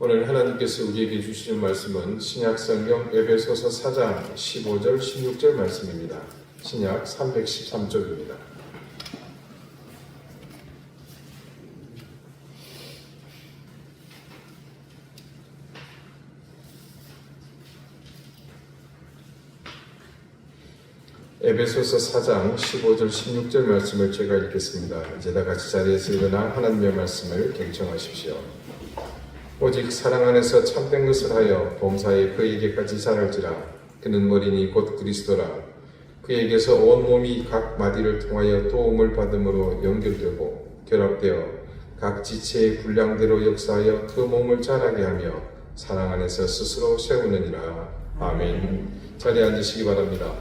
오늘 하나님께서 우리에게 주시는 말씀은 신약성경 에베소서 4장 15절 16절 말씀입니다. 신약 313쪽입니다. 에베소서 4장 15절 16절 말씀을 제가 읽겠습니다. 이제 다 같이 자리에서 일어나 하나님의 말씀을 경청하십시오. 오직 사랑 안에서 참된 것을 하여 범사에 그에게까지 자랄지라. 그는 머리니 곧 그리스도라. 그에게서 온 몸이 각 마디를 통하여 도움을 받음으로 연결되고 결합되어 각 지체의 분량대로 역사하여 그 몸을 자라게 하며 사랑 안에서 스스로 세우느니라. 아멘. 자리에 앉으시기 바랍니다.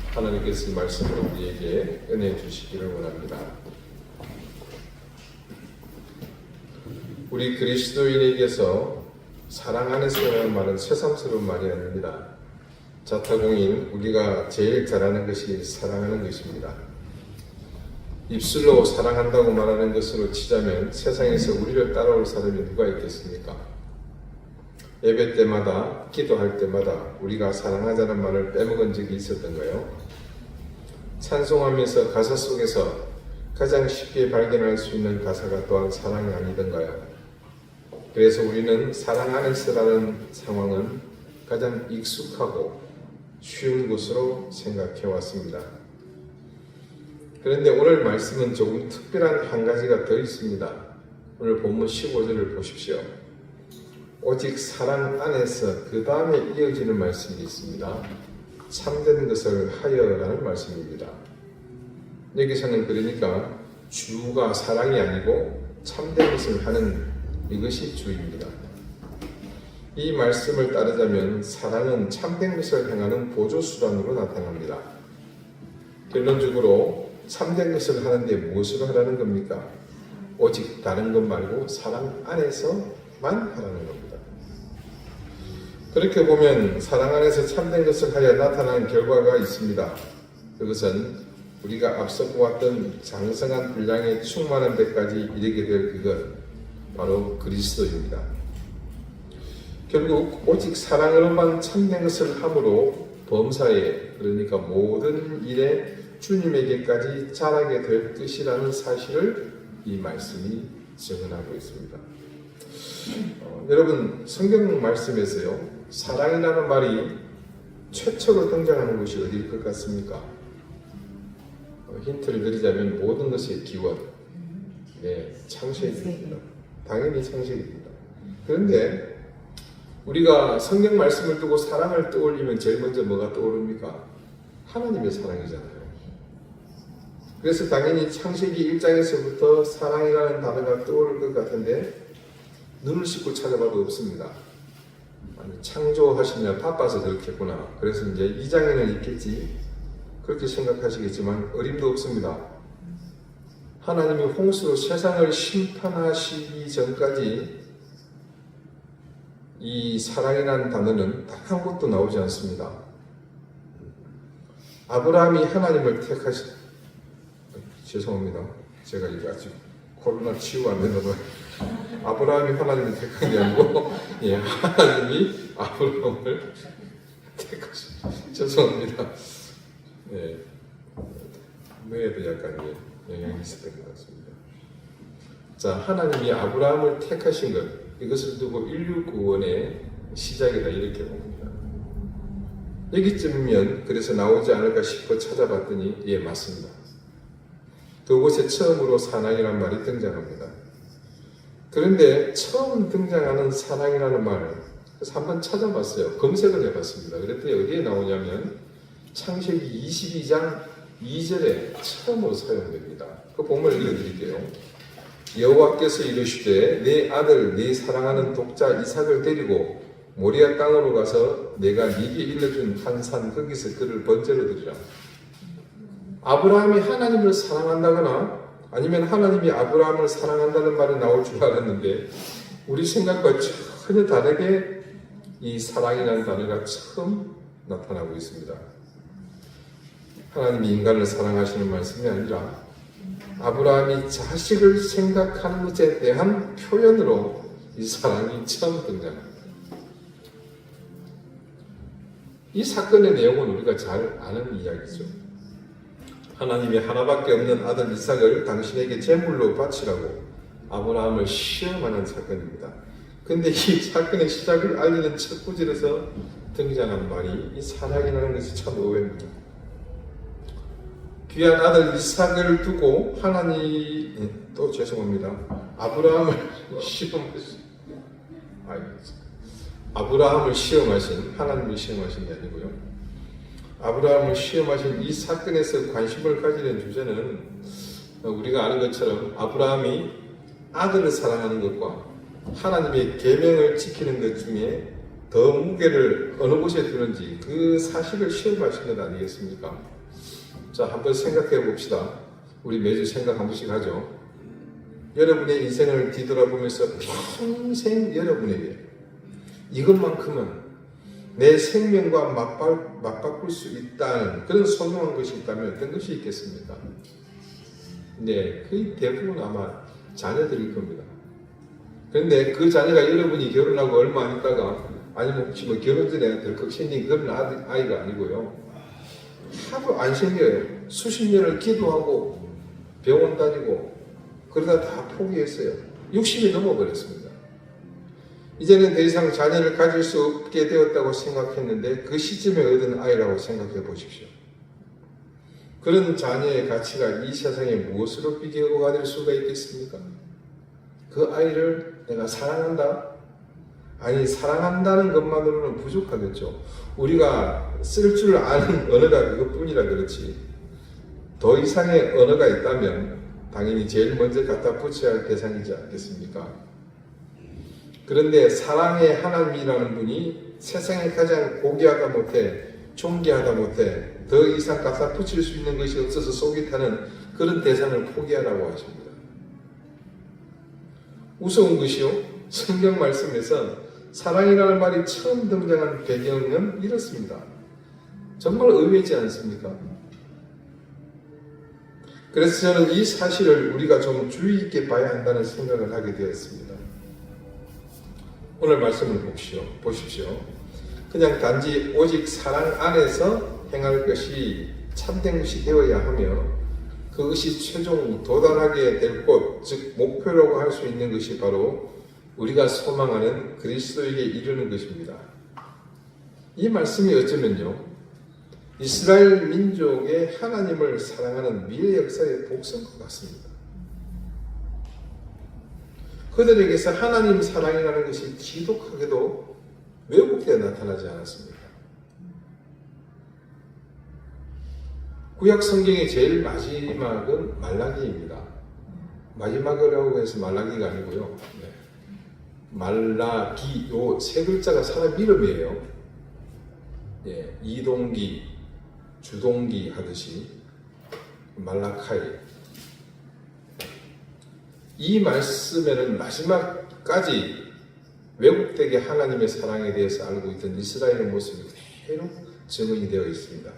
하나님께서 이 말씀으로 우리에게 은혜 주시기를 원합니다. 우리 그리스도인에게서 사랑 안에서라는 말은 새삼스러운 말이 아닙니다. 자타공인 우리가 제일 잘하는 것이 사랑하는 것입니다. 입술로 사랑한다고 말하는 것으로 치자면 세상에서 우리를 따라올 사람이 누가 있겠습니까? 예배 때마다, 기도할 때마다 우리가 사랑하자는 말을 빼먹은 적이 있었던가요? 찬송하면서 가사 속에서 가장 쉽게 발견할 수 있는 가사가 또한 사랑이 아니던가요? 그래서 우리는 사랑 안에서라는 상황은 가장 익숙하고 쉬운 것으로 생각해 왔습니다. 그런데 오늘 말씀은 조금 특별한 한 가지가 더 있습니다. 오늘 본문 15절을 보십시오. 오직 사랑 안에서 그 다음에 이어지는 말씀이 있습니다. 참된 것을 하여라는 말씀입니다. 여기서는 그러니까 주가 사랑이 아니고 참된 것을 하는 이것이 주입니다. 이 말씀을 따르자면 사랑은 참된 것을 행하는 보조수단으로 나타납니다. 결론적으로 참된 것을 하는데 무엇으로 하라는 겁니까? 오직 다른 것 말고 사랑 안에서만 하라는 겁니다. 그렇게 보면 사랑 안에서 참된 것을 하여 나타나는 결과가 있습니다. 그것은 우리가 앞서 보았던 장성한 분량에 충만한 데까지 이르게 될 그것, 바로 그리스도입니다. 결국 오직 사랑으로만 참된 것을 함으로 범사에, 그러니까 모든 일에 주님에게까지 자라게 될 것이라는 사실을 이 말씀이 증언하고 있습니다. 여러분, 성경 말씀에서요, 사랑이라는 말이 최초로 등장하는 곳이 어디일 것 같습니까? 힌트를 드리자면 모든 것의 기원, 창세기입니다. 당연히 창세기입니다. 그런데 우리가 성경 말씀을 두고 사랑을 떠올리면 제일 먼저 뭐가 떠오릅니까? 하나님의 사랑이잖아요. 그래서 당연히 창세기 1장에서부터 사랑이라는 단어가 떠오를 것 같은데 눈을 씻고 찾아봐도 없습니다. 아니, 창조하시느라 바빠서 그렇겠구나. 그래서 이제 2장에는 있겠지. 그렇게 생각하시겠지만 어림도 없습니다. 하나님이 홍수로 세상을 심판하시기 전까지 이 사랑이라는 단어는 단 한 곳도 나오지 않습니다. 아브라함이 하나님을 죄송합니다. 제가 이거 아직 코로나 치유 안 되나봐요. 아브라함이 하나님을 택한 게 아니고 하나님이 아브라함을 택하셨습니다. 죄송합니다. 뇌에도 약간 영향이 있었던 것 같습니다. 자, 하나님이 아브라함을 택하신 것, 이것을 두고 인류 구원의 시작이다, 이렇게 봅니다. 여기쯤이면 그래서 나오지 않을까 싶어 찾아봤더니 맞습니다. 그곳에 처음으로 사랑이라는 말이 등장합니다. 그런데 처음 등장하는 사랑이라는 말, 그래서 한번 찾아봤어요. 검색을 해봤습니다. 그랬더니 어디에 나오냐면 창세기 22장 2절에 처음으로 사용됩니다. 그 본문을 읽어드릴게요. 여호와께서 이르시되 내 아들 내 사랑하는 독자 이삭을 데리고 모리아 땅으로 가서 내가 네게 일러준 한 산 거기서 그를 번제로 드리라. 아브라함이 하나님을 사랑한다거나 아니면 하나님이 아브라함을 사랑한다는 말이 나올 줄 알았는데 우리 생각과 전혀 다르게 이 사랑이라는 단어가 처음 나타나고 있습니다. 하나님이 인간을 사랑하시는 말씀이 아니라 아브라함이 자식을 생각하는 것에 대한 표현으로 이 사랑이 처음 등장합니다. 이 사건의 내용은 우리가 잘 아는 이야기죠. 하나님이 하나밖에 없는 아들 이삭을 당신에게 제물로 바치라고 아브라함을 시험하는 사건입니다. 근데 이 사건의 시작을 알리는 첫 구절에서 등장한 말이 이 사랑이라는 것이 참 의외입니다. 귀한 아들 이삭을 두고 아브라함을 시험하신 하나님을 시험하신 게 아니고요. 아브라함을 시험하신 이 사건에서 관심을 가지는 주제는 우리가 아는 것처럼 아브라함이 아들을 사랑하는 것과 하나님의 계명을 지키는 것 중에 더 무게를 어느 곳에 두는지 그 사실을 시험하신 것 아니겠습니까? 자, 한번 생각해 봅시다. 우리 매주 생각 한 번씩 하죠. 여러분의 인생을 뒤돌아보면서 평생 여러분에게 이것만큼은 내 생명과 맞바꿀 수 있다는 그런 소중한 것이 있다면 어떤 것이 있겠습니까? 네, 거의 대부분 아마 자녀들일 겁니다. 그런데 그 자녀가 여러분이 결혼하고 얼마 안 있다가 아니면 혹시 결혼 전에 덜컥 생긴 그런 아이가 아니고요. 하도 안 생겨요. 수십 년을 기도하고 병원 다니고 그러다 다 포기했어요. 60이 넘어버렸습니다. 이제는 더 이상 자녀를 가질 수 없게 되었다고 생각했는데 그 시점에 얻은 아이라고 생각해 보십시오. 그런 자녀의 가치가 이 세상에 무엇으로 비교가 될 수가 있겠습니까? 그 아이를 내가 사랑한다? 아니, 사랑한다는 것만으로는 부족하겠죠. 우리가 쓸 줄 아는 언어가 그것뿐이라 그렇지 더 이상의 언어가 있다면 당연히 제일 먼저 갖다 붙여야 할 대상이지 않겠습니까? 그런데 사랑의 하나님이라는 분이 세상에 가장 고귀하다 못해 존귀하다 못해 더 이상 갖다 붙일 수 있는 것이 없어서 속이 타는 그런 대상을 포기하라고 하십니다. 우스운 것이요, 성경 말씀에서 사랑이라는 말이 처음 등장한 배경은 이렇습니다. 정말 의외지 않습니까? 그래서 저는 이 사실을 우리가 좀 주의 있게 봐야 한다는 생각을 하게 되었습니다. 오늘 말씀을 보십시오. 그냥 단지 오직 사랑 안에서 행할 것이 참된 것이 되어야 하며 그것이 최종 도달하게 될 곳, 즉 목표라고 할 수 있는 것이 바로 우리가 소망하는 그리스도에게 이르는 것입니다. 이 말씀이 어쩌면요, 이스라엘 민족의 하나님을 사랑하는 미래 역사의 복선과 같습니다. 그들에게서 하나님 사랑이라는 것이 지독하게도 왜곡되어 나타나지 않았습니까? 구약 성경의 제일 마지막은 말라기입니다. 마지막이라고 해서 말라기가 아니고요. 말라기, 요 세 글자가 사람 이름이에요. 이동기, 주동기 하듯이 말라카이. 이 말씀에는 마지막까지 왜곡되게 하나님의 사랑에 대해서 알고 있던 이스라엘의 모습이 그대로 증언이 되어 있습니다.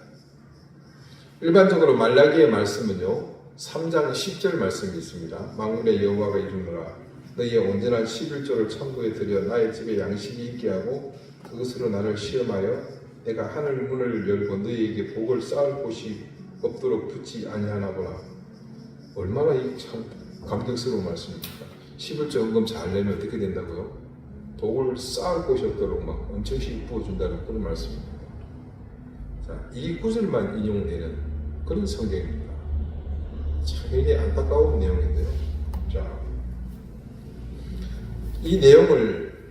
일반적으로 말라기의 말씀은요, 3장 10절 말씀이 있습니다. 만군의 여호와가 이르노라 너희의 온전한 11조를 천국에 들여 나의 집에 양식이 있게 하고 그것으로 나를 시험하여 내가 하늘 문을 열고 너희에게 복을 쌓을 곳이 없도록 붙지 아니하나 보라. 얼마나 이 참 감격스러운 말씀입니까? 11조 헌금 잘 내면 어떻게 된다고요? 복을 쌓을 곳이 없도록 막 엄청씩 부어준다는 그런 말씀입니다. 자, 이 구절만 인용되는 그런 성경입니다. 참 굉장히 안타까운 내용인데요. 자,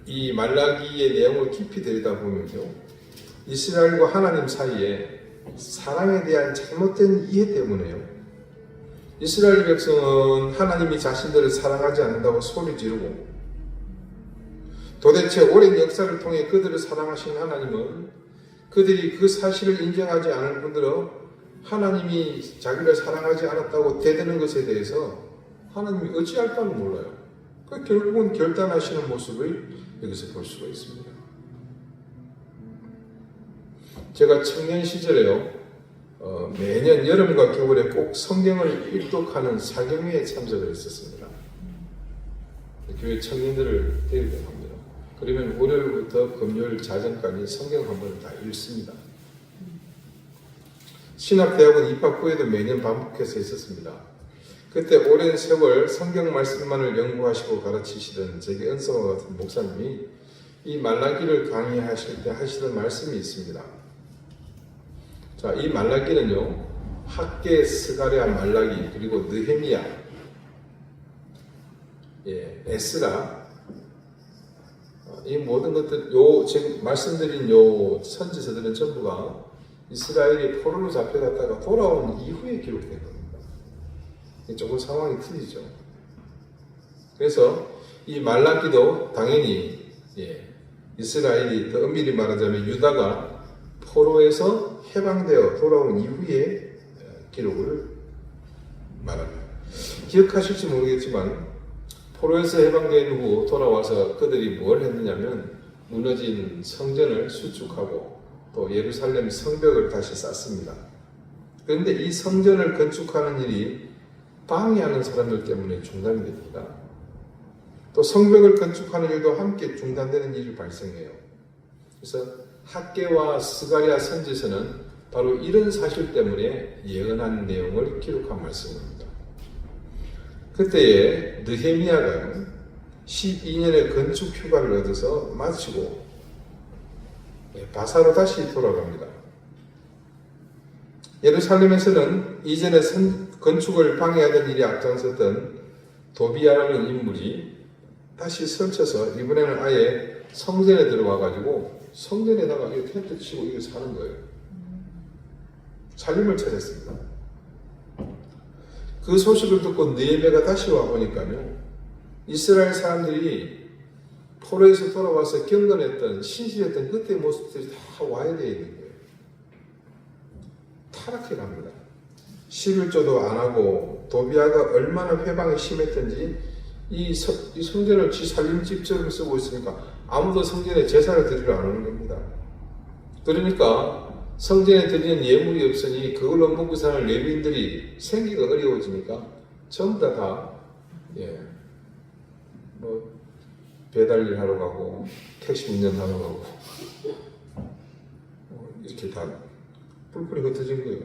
이 말라기의 내용을 깊이 들여다보면요, 이스라엘과 하나님 사이에 사랑에 대한 잘못된 이해 때문에요, 이스라엘 백성은 하나님이 자신들을 사랑하지 않는다고 소리 지르고 도대체 오랜 역사를 통해 그들을 사랑하신 하나님은 그들이 그 사실을 인정하지 않을 뿐더러 하나님이 자기를 사랑하지 않았다고 대드는 것에 대해서 하나님이 어찌할 바를 몰라요. 결국은 결단하시는 모습을 여기서 볼 수가 있습니다. 제가 청년 시절에요, 매년 여름과 겨울에 꼭 성경을 일독하는 사경회에 참석을 했었습니다. 교회 청년들을 데리고 갑니다. 그러면 월요일부터 금요일 자정까지 성경 한 번을 다 읽습니다. 신학대학원 입학 후에도 매년 반복해서 있었습니다. 그때 오랜 세월 성경 말씀만을 연구하시고 가르치시던 제게 은성과 같은 목사님이 이 말라기를 강의하실 때 하시던 말씀이 있습니다. 자, 이 말라기는요, 학계, 스가랴, 말라기, 그리고 느헤미야, 에스라, 이 모든 것들, 지금 말씀드린 요 선지서들은 전부가 이스라엘이 포로로 잡혀갔다가 돌아온 이후에 기록된 겁니다. 조금 상황이 틀리죠. 그래서 이 말라기도 당연히 이스라엘이 더 엄밀히 말하자면 유다가 포로에서 해방되어 돌아온 이후에 기록을 말합니다. 기억하실지 모르겠지만 포로에서 해방된 후 돌아와서 그들이 뭘 했느냐면 무너진 성전을 수축하고 또 예루살렘 성벽을 다시 쌓습니다. 그런데 이 성전을 건축하는 일이 방해하는 사람들 때문에 중단이 됩니다. 또 성벽을 건축하는 일도 함께 중단되는 일이 발생해요. 그래서 학개와 스가랴 선지서는 바로 이런 사실 때문에 예언한 내용을 기록한 말씀입니다. 그때에 느헤미야가 12년의 건축 휴가를 얻어서 마치고 바사로 다시 돌아갑니다. 예루살렘에서는 이전에 건축을 방해하던 일이 앞장섰던 도비아라는 인물이 다시 설쳐서 이번에는 아예 성전에 들어와가지고 성전에다가 이 텐트 치고 이거 사는 거예요. 살림을 차렸습니다. 그 소식을 듣고 느헤미야가 다시 와보니까요, 이스라엘 사람들이 포로에서 돌아와서 경건했던 신실했던 그때의 모습들이 다 와야 되어 있는 거예요. 타락해 갑니다. 11조도 안 하고 도비아가 얼마나 회방이 심했던지 이 성전을 지 살림집처럼 쓰고 있으니까 아무도 성전에 제사를 드리러 안 오는 겁니다. 그러니까 성전에 드리는 예물이 없으니 그걸로 먹고 사는 레위인들이 생기가 어려워지니까 전부 다 배달일 하러 가고 택시 운전하러 가고 이렇게 다 뿔뿔이 흩어진 거예요.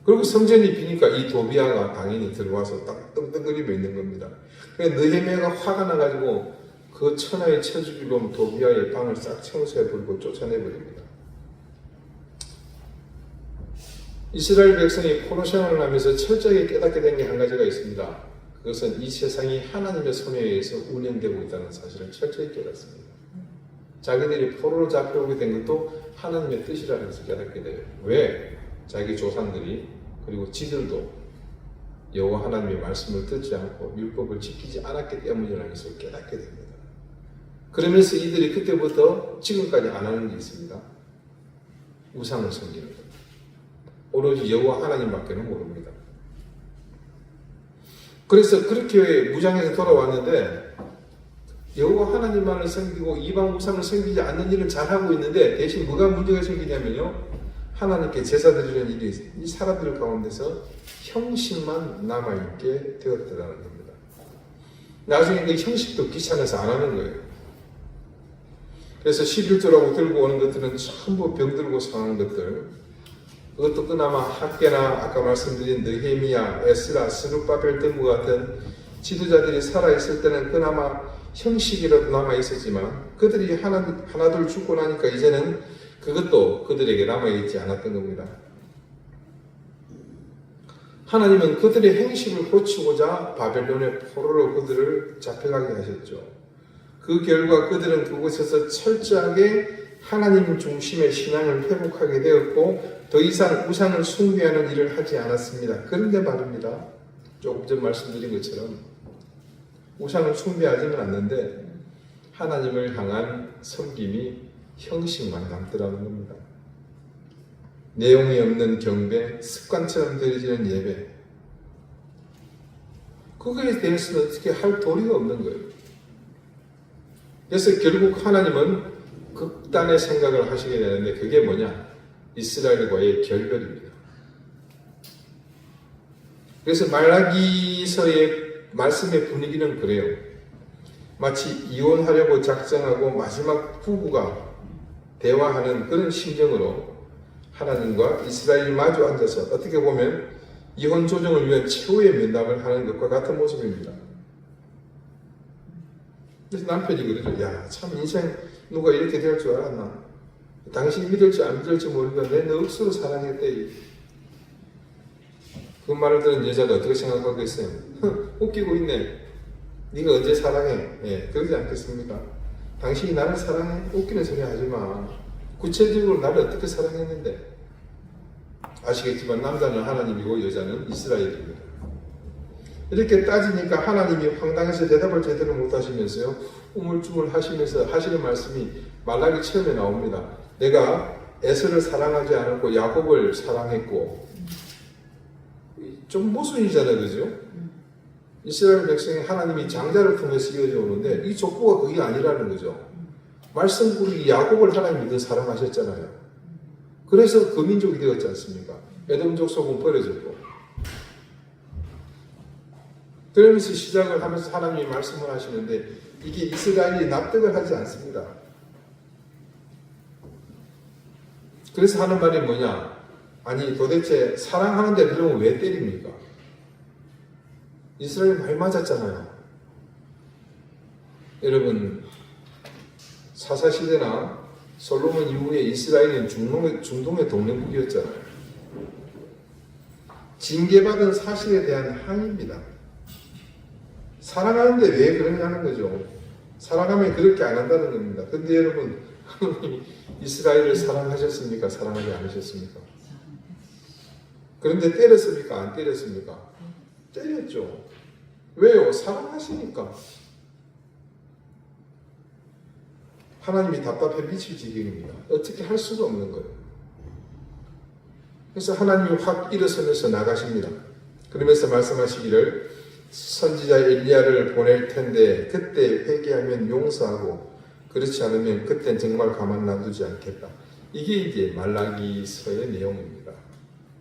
그리고 성전이 비니까 이 도비아가 당연히 들어와서 딱 떵떵거리고 있는 겁니다. 그러니까 느헤미야가 화가 나가지고 그 천하의 처주기로 도비아의 방을 싹 청소해버리고 쫓아내버립니다. 이스라엘 백성이 포로 생활을 하면서 철저하게 깨닫게 된 게 한 가지가 있습니다. 그것은 이 세상이 하나님의 손에 의해서 운영되고 있다는 사실을 철저히 깨닫습니다. 자기들이 포로로 잡혀오게 된 것도 하나님의 뜻이라는 것을 깨닫게 돼요. 왜? 자기 조상들이 그리고 지들도 여호와 하나님의 말씀을 듣지 않고 율법을 지키지 않았기 때문이라는 것을 깨닫게 됩니다. 그러면서 이들이 그때부터 지금까지 안 하는 게 있습니다. 우상을 섬기는 것. 오로지 여호와 하나님밖에는 모릅니다. 그래서 그렇게 무장해서 돌아왔는데 여호와 하나님만을 섬기고 이방 우상을 섬기지 않는 일을 잘하고 있는데 대신 뭐가 문제가 생기냐면요, 하나님께 제사 드리는 일이 이 사람들 가운데서 형식만 남아있게 되었다는 겁니다. 나중에 그 형식도 귀찮아서 안 하는 거예요. 그래서 11조라고 들고 오는 것들은 전부 병들고 상한 것들, 그것도 그나마 학개나 아까 말씀드린 느헤미야, 에스라, 스룹바벨 등과 같은 지도자들이 살아있을 때는 그나마 형식이라도 남아있었지만 그들이 하나둘 죽고 나니까 이제는 그것도 그들에게 남아있지 않았던 겁니다. 하나님은 그들의 행식을 고치고자 바벨론의 포로로 그들을 잡혀가게 하셨죠. 그 결과 그들은 그곳에서 철저하게 하나님 중심의 신앙을 회복하게 되었고 더 이상 우상을 숭배하는 일을 하지 않았습니다. 그런데 말입니다, 조금 전 말씀드린 것처럼 우상을 숭배하지는 않는데 하나님을 향한 섬김이 형식만 남더라는 겁니다. 내용이 없는 경배, 습관처럼 드려지는 예배, 그거에 대해서는 어떻게 할 도리가 없는 거예요. 그래서 결국 하나님은 극단의 생각을 하시게 되는데 그게 뭐냐? 이스라엘과의 결별입니다. 그래서 말라기서의 말씀의 분위기는 그래요. 마치 이혼하려고 작정하고 마지막 부부가 대화하는 그런 심정으로 하나님과 이스라엘이 마주 앉아서 어떻게 보면 이혼 조정을 위한 최후의 면담을 하는 것과 같은 모습입니다. 그래서 남편이 그러죠. 야, 참 인생 누가 이렇게 될 줄 알았나? 당신이 믿을지 안 믿을지 모르는데 내 억수로 사랑했대. 그 말을 들은 여자가 어떻게 생각하겠어요? 웃기고 있네. 네가 언제 사랑해? 예, 그러지 않겠습니까? 당신이 나를 사랑해? 웃기는 소리 하지 마. 구체적으로 나를 어떻게 사랑했는데? 아시겠지만 남자는 하나님이고 여자는 이스라엘입니다. 이렇게 따지니까 하나님이 황당해서 대답을 제대로 못하시면서요, 우물쭈물 하시면서 하시는 말씀이 말라기 처음에 나옵니다. 내가 에서를 사랑하지 않았고 야곱을 사랑했고, 좀 모순이잖아요, 그죠? 이스라엘 백성이 하나님이 장자를 통해서 이어져 오는데 이 족보가 그게 아니라는 거죠. 말씀꾸리 야곱을 하나님이 더 사랑하셨잖아요. 그래서 그 민족이 되었지 않습니까? 에돔족 속은 버려졌고. 그러면서 시작을 하면서 하나님이 말씀을 하시는데 이게 이스라엘이 납득을 하지 않습니다. 그래서 하는 말이 뭐냐? 아니 도대체 사랑하는데 그러면 왜 때립니까? 이스라엘 말 맞았잖아요. 여러분 사사시대나 솔로몬 이후에 이스라엘은 중동의 동맹국이었잖아요. 징계받은 사실에 대한 항의입니다. 사랑하는데 왜 그러냐는 거죠. 사랑하면 그렇게 안 한다는 겁니다. 근데 여러분 하나님이 이스라엘을 사랑하셨습니까? 사랑하지 않으셨습니까? 그런데 때렸습니까? 안 때렸습니까? 때렸죠. 왜요? 사랑하시니까. 하나님이 답답해 미칠 지경입니다. 어떻게 할 수가 없는 거예요. 그래서 하나님이 확 일어서면서 나가십니다. 그러면서 말씀하시기를 선지자 엘리야를 보낼 텐데 그때 회개하면 용서하고 그렇지 않으면 그땐 정말 가만 놔두지 않겠다. 이게 이제 말라기서의 내용입니다.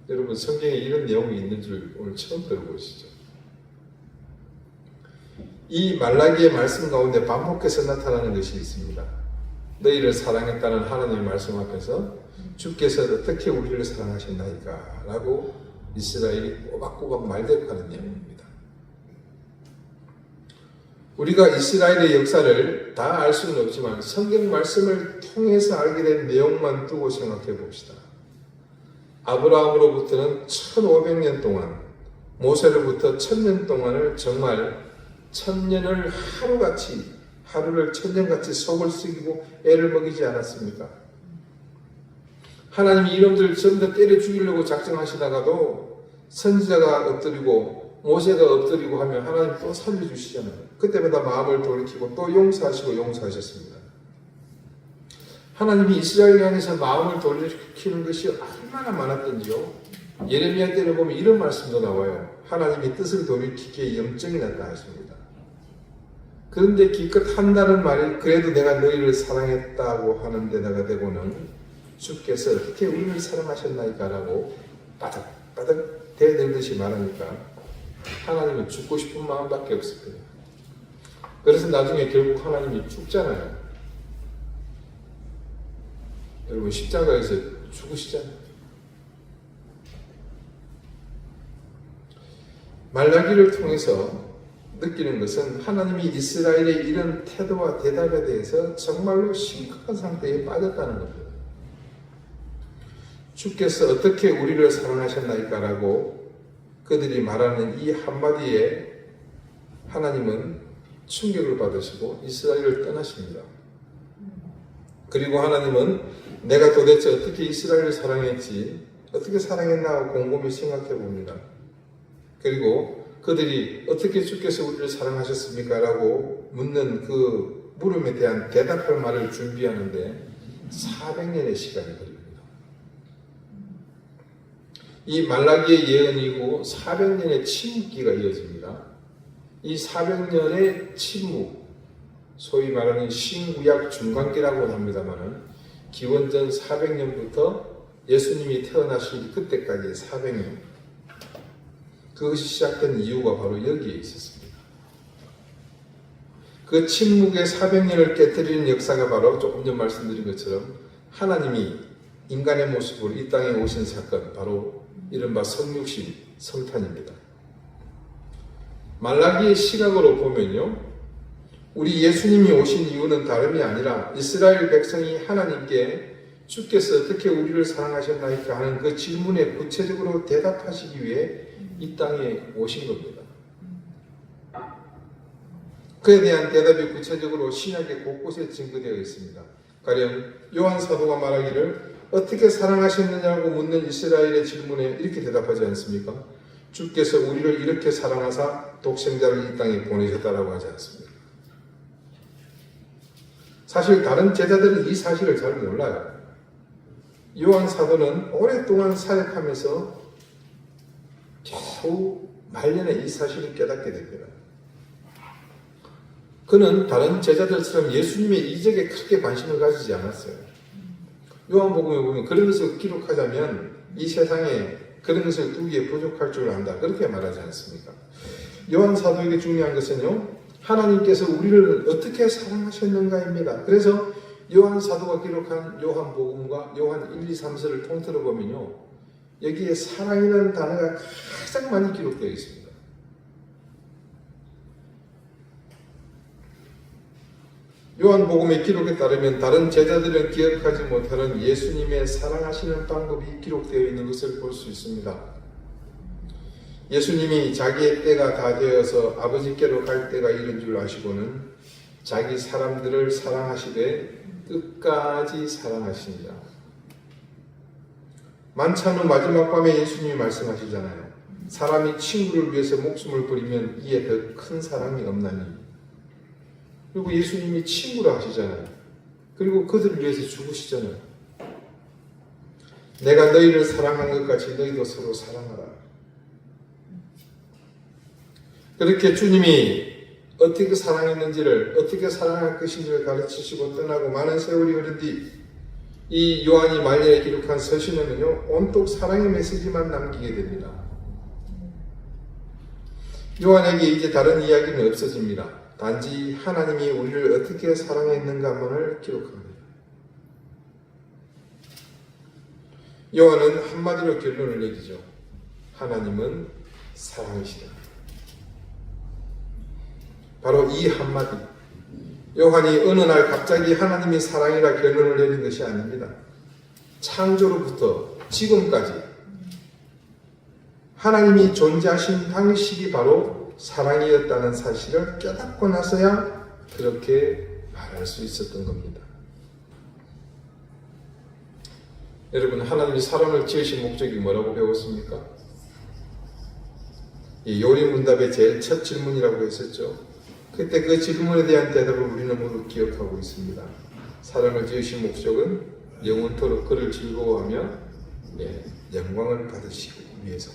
여러분 성경에 이런 내용이 있는 줄 오늘 처음 들어보시죠. 이 말라기의 말씀 가운데 반복해서 나타나는 것이 있습니다. 너희를 사랑했다는 하나님의 말씀 앞에서 주께서 어떻게 우리를 사랑하셨나이까 라고 이스라엘이 꼬박꼬박 말대꾸하는 내용입니다. 우리가 이스라엘의 역사를 다 알 수는 없지만 성경 말씀을 통해서 알게 된 내용만 두고 생각해 봅시다. 아브라함으로부터는 1500년 동안, 모세로부터 1000년 동안을 정말 1000년을 하루를 1000년같이 속을 썩이고 애를 먹이지 않았습니까? 하나님이 이놈들 전부 다 때려 죽이려고 작정하시다가도 선지자가 엎드리고 모세가 엎드리고 하면 하나님 또 살려주시잖아요. 그때마다 마음을 돌이키고 또 용서하시고 용서하셨습니다. 하나님이 이스라엘 향해서 마음을 돌이키는 것이 얼마나 많았던지요. 예레미야 때를 보면 이런 말씀도 나와요. 하나님이 뜻을 돌이키기에 염증이 났다 하십니다. 그런데 기껏 한다는 말이 그래도 내가 너희를 사랑했다고 하는 데다가 대고는 주께서 어떻게 우리를 사랑하셨나이까 라고 바닥바닥 대들듯이 말하니까 하나님은 죽고 싶은 마음밖에 없을 거예요. 그래서 나중에 결국 하나님이 죽잖아요. 여러분 십자가에서 죽으시잖아요. 말라기를 통해서 느끼는 것은 하나님이 이스라엘의 이런 태도와 대답에 대해서 정말로 심각한 상태에 빠졌다는 겁니다. 주께서 어떻게 우리를 사랑하셨나이까 라고 그들이 말하는 이 한마디에 하나님은 충격을 받으시고 이스라엘을 떠나십니다. 그리고 하나님은 내가 도대체 어떻게 이스라엘을 사랑했지, 어떻게 사랑했나 하고 곰곰이 생각해 봅니다. 그리고 그들이 어떻게 주께서 우리를 사랑하셨습니까? 라고 묻는 그 물음에 대한 대답할 말을 준비하는데 400년의 시간이 걸립니다. 이 말라기의 예언이고 400년의 침묵기가 이어집니다. 이 400년의 침묵, 소위 말하는 신구약 중간기라고 합니다만 기원전 400년부터 예수님이 태어나시기 그때까지의 400년, 그것이 시작된 이유가 바로 여기에 있었습니다. 그 침묵의 400년을 깨뜨리는 역사가 바로 조금 전 말씀드린 것처럼 하나님이 인간의 모습으로 이 땅에 오신 사건, 바로 이른바 성육신, 성탄입니다. 말라기의 시각으로 보면요, 우리 예수님이 오신 이유는 다름이 아니라 이스라엘 백성이 하나님께 주께서 어떻게 우리를 사랑하셨나이까 하는 그 질문에 구체적으로 대답하시기 위해 이 땅에 오신 겁니다. 그에 대한 대답이 구체적으로 신약의 곳곳에 증거되어 있습니다. 가령 요한 사도가 말하기를 어떻게 사랑하셨느냐고 묻는 이스라엘의 질문에 이렇게 대답하지 않습니까? 주께서 우리를 이렇게 사랑하사 독생자를 이 땅에 보내셨다라고 하지 않습니까? 사실 다른 제자들은 이 사실을 잘 몰라요. 요한 사도는 오랫동안 사역하면서 겨우 말년에 이 사실을 깨닫게 됩니다. 그는 다른 제자들처럼 예수님의 이적에 크게 관심을 가지지 않았어요. 요한복음에 보면 그런 것을 기록하자면 이 세상에 그런 것을 두기에 부족할 줄 안다, 그렇게 말하지 않습니까? 요한 사도에게 중요한 것은요, 하나님께서 우리를 어떻게 사랑하셨는가입니다. 그래서 요한 사도가 기록한 요한복음과 요한 1, 2, 3서를 통틀어 보면요, 여기에 사랑이라는 단어가 가장 많이 기록되어 있습니다. 요한복음의 기록에 따르면 다른 제자들은 기억하지 못하는 예수님의 사랑하시는 방법이 기록되어 있는 것을 볼 수 있습니다. 예수님이 자기의 때가 다 되어서 아버지께로 갈 때가 이른 줄 아시고는 자기 사람들을 사랑하시되 끝까지 사랑하시니라. 만찬 후 마지막 밤에 예수님이 말씀하시잖아요. 사람이 친구를 위해서 목숨을 버리면 이에 더 큰 사랑이 없나니. 그리고 예수님이 친구라 하시잖아요. 그리고 그들을 위해서 죽으시잖아요. 내가 너희를 사랑한 것 같이 너희도 서로 사랑하라. 그렇게 주님이 어떻게 사랑했는지를, 어떻게 사랑할 것인지를 가르치시고 떠나고 많은 세월이 흐른 뒤 이 요한이 말년에 기록한 서신에는요, 온통 사랑의 메시지만 남기게 됩니다. 요한에게 이제 다른 이야기는 없어집니다. 단지 하나님이 우리를 어떻게 사랑했는가만을 기록합니다. 요한은 한마디로 결론을 내리죠. 하나님은 사랑이시다. 바로 이 한마디. 요한이 어느 날 갑자기 하나님이 사랑이라 결론을 내린 것이 아닙니다. 창조로부터 지금까지 하나님이 존재하신 방식이 바로 사랑이었다는 사실을 깨닫고 나서야 그렇게 말할 수 있었던 겁니다. 여러분, 하나님이 사람을 지으신 목적이 뭐라고 배웠습니까? 이 요리문답의 제일 첫 질문이라고 했었죠. 그때 그 질문에 대한 대답을 우리는 모두 기억하고 있습니다. 사람을 지으신 목적은 영원토록 그를 즐거워하며 영광을 받으시기 위해서.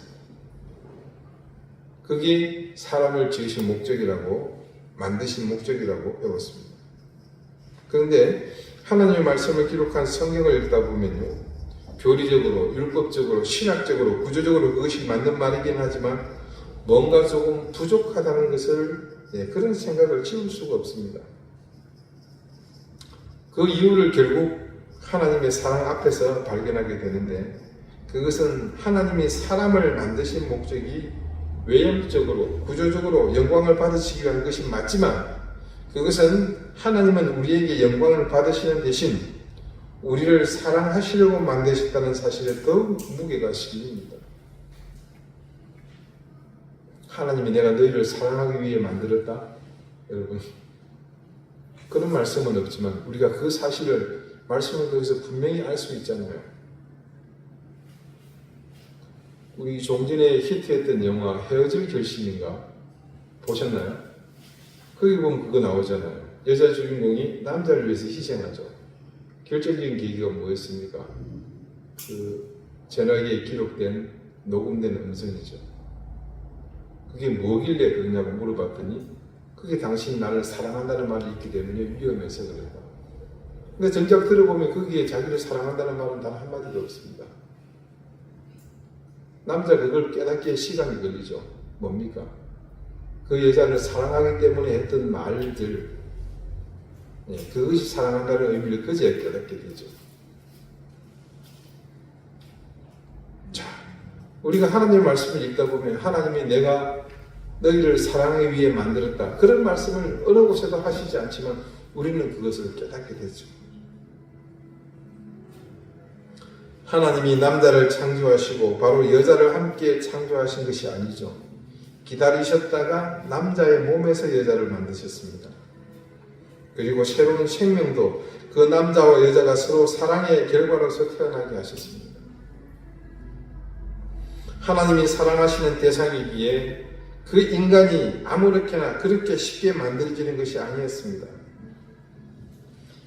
그게 사람을 지으신 목적이라고, 만드신 목적이라고 배웠습니다. 그런데 하나님의 말씀을 기록한 성경을 읽다 보면요, 교리적으로, 율법적으로, 신학적으로, 구조적으로 그것이 맞는 말이긴 하지만 뭔가 조금 부족하다는 것을, 그런 생각을 지울 수가 없습니다. 그 이유를 결국 하나님의 사랑 앞에서 발견하게 되는데, 그것은 하나님이 사람을 만드신 목적이 외형적으로, 구조적으로 영광을 받으시기 위한 것이 맞지만, 그것은 하나님은 우리에게 영광을 받으시는 대신 우리를 사랑하시려고 만드셨다는 사실에 더욱 무게가 실립니다. 하나님이 내가 너희를 사랑하기 위해 만들었다? 여러분, 그런 말씀은 없지만 우리가 그 사실을 말씀을 통해서 분명히 알 수 있잖아요. 우리 좀 전에 히트했던 영화 헤어질 결심인가 보셨나요? 거기 보면 그거 나오잖아요. 여자 주인공이 남자를 위해서 희생하죠. 결정적인 계기가 뭐였습니까? 그 전화기에 기록된 녹음된 음성이죠. 그게 뭐길래 그러냐고 물어봤더니 그게 당신이 나를 사랑한다는 말이 있기 때문에 위험해서 그랬다. 근데 정작 들어보면 거기에 자기를 사랑한다는 말은 단 한마디도 없습니다. 남자 그걸 깨닫기에 시간이 걸리죠. 뭡니까? 그 여자를 사랑하기 때문에 했던 말들, 그것이 사랑한다는 의미를 그제야 깨닫게 되죠. 자, 우리가 하나님의 말씀을 읽다 보면 하나님이 내가 너희를 사랑하기 위해 만들었다, 그런 말씀을 어느 곳에도 하시지 않지만 우리는 그것을 깨닫게 되죠. 하나님이 남자를 창조하시고 바로 여자를 함께 창조하신 것이 아니죠. 기다리셨다가 남자의 몸에서 여자를 만드셨습니다. 그리고 새로운 생명도 그 남자와 여자가 서로 사랑의 결과로서 태어나게 하셨습니다. 하나님이 사랑하시는 대상이기에 그 인간이 아무렇게나 그렇게 쉽게 만들어지는 것이 아니었습니다.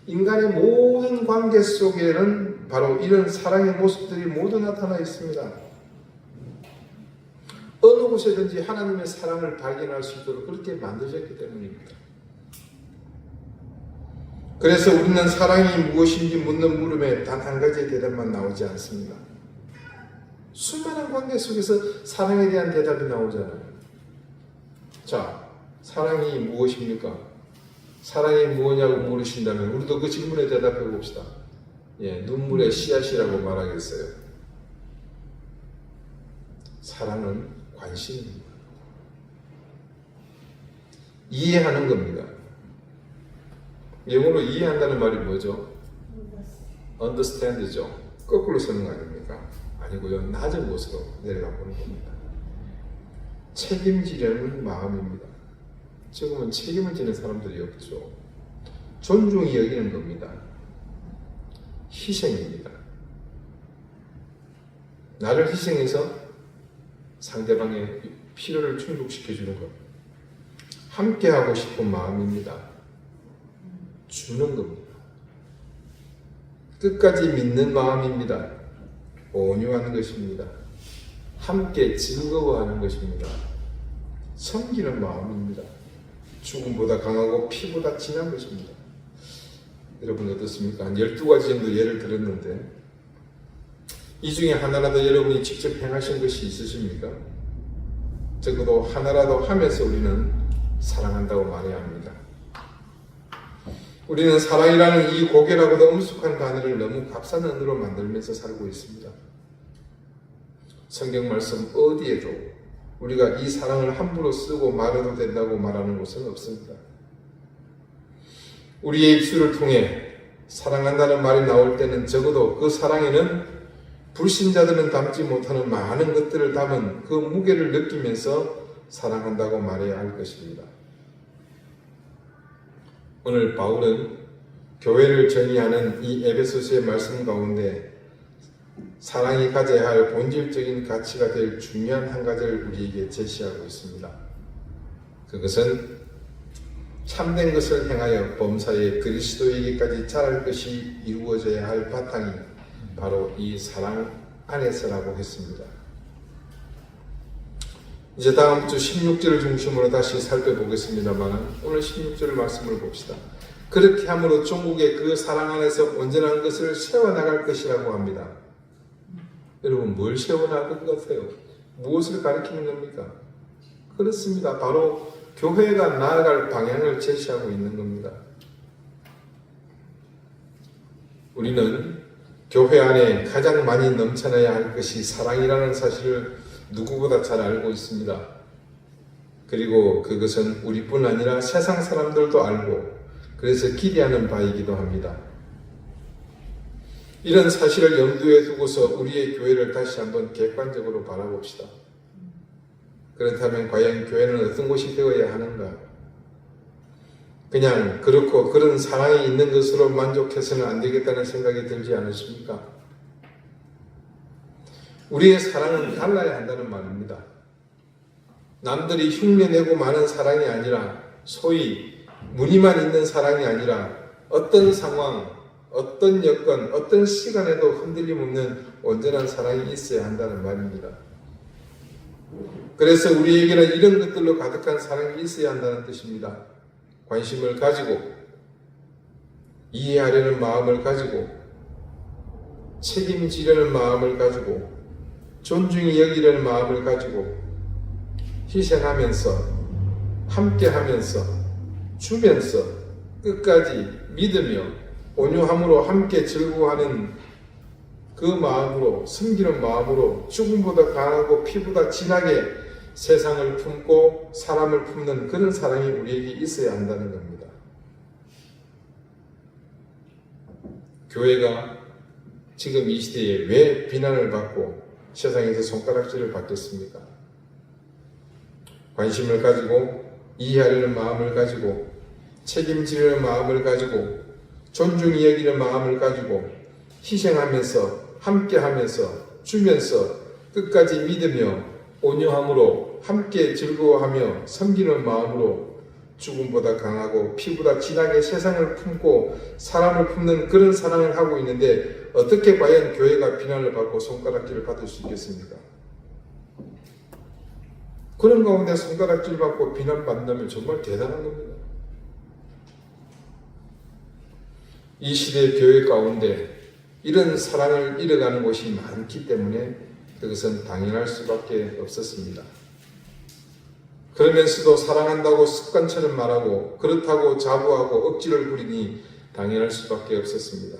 인간의 모든 관계 속에는 바로 이런 사랑의 모습들이 모두 나타나 있습니다. 어느 곳에든지 하나님의 사랑을 발견할 수 있도록 그렇게 만들어졌기 때문입니다. 그래서 우리는 사랑이 무엇인지 묻는 물음에 단 한 가지의 대답만 나오지 않습니다. 수많은 관계 속에서 사랑에 대한 대답이 나오잖아요. 자, 사랑이 무엇입니까? 사랑이 무엇냐고 물으신다면 우리도 그 질문에 대답해 봅시다. 눈물의 씨앗이라고 말하겠어요. 사랑은 관심입니다. 이해하는 겁니다. 영어로 이해한다는 말이 뭐죠? understand죠. 거꾸로 쓰는 거 아닙니까? 아니고요, 낮은 곳으로 내려가 보는 겁니다. 책임지려는 마음입니다. 지금은 책임을 지는 사람들이 없죠. 존중이 여기는 겁니다. 희생입니다. 나를 희생해서 상대방의 필요를 충족시켜주는 것. 함께하고 싶은 마음입니다. 주는 겁니다. 끝까지 믿는 마음입니다. 온유한 것입니다. 함께 즐거워하는 것입니다. 섬기는 마음입니다. 죽음보다 강하고 피보다 진한 것입니다. 여러분 어떻습니까? 한 12가지 정도 예를 들었는데 이 중에 하나라도 여러분이 직접 행하신 것이 있으십니까? 적어도 하나라도 하면서 우리는 사랑한다고 말해야 합니다. 우리는 사랑이라는 이 고결하고도 엄숙한 단어를 너무 값싼 언어로 만들면서 살고 있습니다. 성경 말씀 어디에도 우리가 이 사랑을 함부로 쓰고 말해도 된다고 말하는 곳은 없습니다. 우리의 입술을 통해 사랑한다는 말이 나올 때는 적어도 그 사랑에는 불신자들은 담지 못하는 많은 것들을 담은 그 무게를 느끼면서 사랑한다고 말해야 할 것입니다. 오늘 바울은 교회를 정의하는 이 에베소서의 말씀 가운데 사랑이 가져야 할 본질적인 가치가 될 중요한 한 가지를 우리에게 제시하고 있습니다. 그것은 참된 것을 행하여 범사에 그리스도에게까지 자랄 것이 이루어져야 할 바탕이 바로 이 사랑 안에서라고 했습니다. 이제 다음 주 16절을 중심으로 다시 살펴보겠습니다만 오늘 16절 말씀을 봅시다. 그렇게 함으로 종국의 그 사랑 안에서 온전한 것을 세워나갈 것이라고 합니다. 여러분 뭘 세워나갈 것 같아요? 무엇을 가리키는 겁니까? 그렇습니다. 바로 교회가 나아갈 방향을 제시하고 있는 겁니다. 우리는 교회 안에 가장 많이 넘쳐나야 할 것이 사랑이라는 사실을 누구보다 잘 알고 있습니다. 그리고 그것은 우리뿐 아니라 세상 사람들도 알고 그래서 기대하는 바이기도 합니다. 이런 사실을 염두에 두고서 우리의 교회를 다시 한번 객관적으로 바라봅시다. 그렇다면 과연 교회는 어떤 곳이 되어야 하는가? 그냥 그렇고 그런 사랑이 있는 것으로 만족해서는 안 되겠다는 생각이 들지 않으십니까? 우리의 사랑은 달라야 한다는 말입니다. 남들이 흉내내고 마는 사랑이 아니라 소위 무늬만 있는 사랑이 아니라 어떤 상황, 어떤 여건, 어떤 시간에도 흔들림 없는 온전한 사랑이 있어야 한다는 말입니다. 그래서 우리에게는 이런 것들로 가득한 사랑이 있어야 한다는 뜻입니다. 관심을 가지고 이해하려는 마음을 가지고 책임지려는 마음을 가지고 존중히 여기려는 마음을 가지고 희생하면서 함께하면서 주면서 끝까지 믿으며 온유함으로 함께 즐거워하는 그 마음으로, 섬기는 마음으로 죽음보다 강하고 피보다 진하게 세상을 품고 사람을 품는 그런 사랑이 우리에게 있어야 한다는 겁니다. 교회가 지금 이 시대에 왜 비난을 받고 세상에서 손가락질을 받겠습니까? 관심을 가지고 이해하려는 마음을 가지고 책임지려는 마음을 가지고 존중히 여기는 마음을 가지고 희생하면서 함께하면서 주면서 끝까지 믿으며 온유함으로 함께 즐거워하며 섬기는 마음으로 죽음보다 강하고 피보다 진하게 세상을 품고 사람을 품는 그런 사랑을 하고 있는데 어떻게 과연 교회가 비난을 받고 손가락질을 받을 수 있겠습니까? 그런 가운데 손가락질 받고 비난받는다면 정말 대단한 겁니다. 이 시대의 교회 가운데 이런 사랑을 잃어가는 곳이 많기 때문에 그것은 당연할 수밖에 없었습니다. 그러면서도 사랑한다고 습관처럼 말하고 그렇다고 자부하고 억지를 부리니 당연할 수밖에 없었습니다.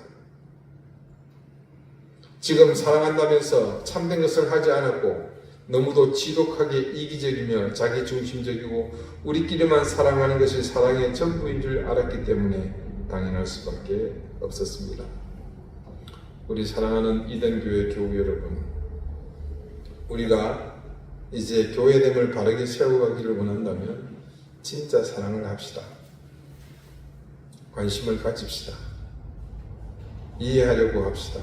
지금 사랑한다면서 참된 것을 하지 않았고 너무도 지독하게 이기적이며 자기중심적이고 우리끼리만 사랑하는 것이 사랑의 전부인 줄 알았기 때문에 당연할 수밖에 없었습니다. 우리 사랑하는 이든교회 교우 여러분, 우리가 이제 교회됨을 바르게 세워가기를 원한다면 진짜 사랑을 합시다. 관심을 가집시다. 이해하려고 합시다.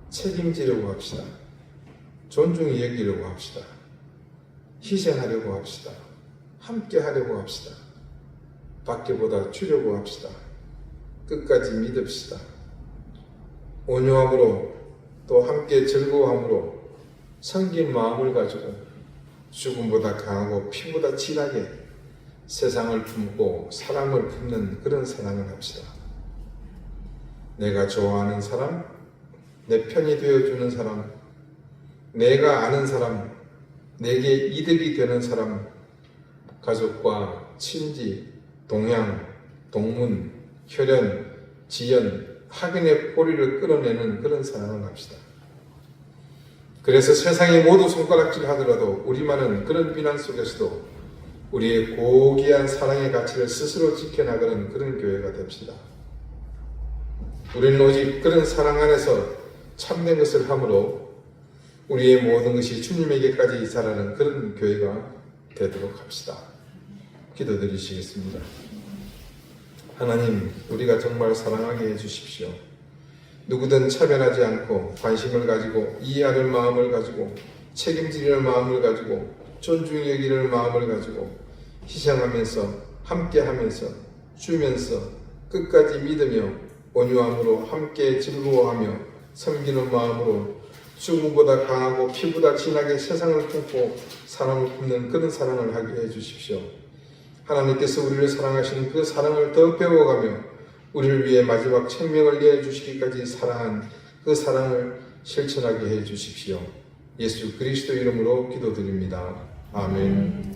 책임지려고 합시다. 존중히 여기려고 합시다. 희생하려고 합시다. 함께 하려고 합시다. 밖에보다 주려고 합시다. 끝까지 믿읍시다. 온유함으로 또 함께 즐거워함으로 섬긴 마음을 가지고 죽음보다 강하고 피보다 진하게 세상을 품고 사람을 품는 그런 사랑을 합시다. 내가 좋아하는 사람, 내 편이 되어주는 사람, 내가 아는 사람, 내게 이득이 되는 사람, 가족과 친지, 동양, 동문, 혈연, 지연, 학연의 꼬리를 끌어내는 그런 사랑을 합시다. 그래서 세상이 모두 손가락질 하더라도 우리만은 그런 비난 속에서도 우리의 고귀한 사랑의 가치를 스스로 지켜나가는 그런 교회가 됩시다. 우리는 오직 그런 사랑 안에서 참된 것을 함으로 우리의 모든 것이 주님에게까지 자라는 그런 교회가 되도록 합시다. 기도드리시겠습니다. 하나님, 우리가 정말 사랑하게 해주십시오. 누구든 차별하지 않고 관심을 가지고 이해하는 마음을 가지고 책임지려는 마음을 가지고 존중히 여기는 마음을 가지고 희생하면서 함께하면서 주면서 끝까지 믿으며 온유함으로 함께 즐거워하며 섬기는 마음으로 죽음보다 강하고 피보다 진하게 세상을 품고 사람을 품는 그런 사랑을 하게 해주십시오. 하나님께서 우리를 사랑하시는 그 사랑을 더 배워가며 우리를 위해 마지막 생명을 내어주시기까지 사랑한 그 사랑을 실천하게 해주십시오. 예수 그리스도 이름으로 기도드립니다. 아멘.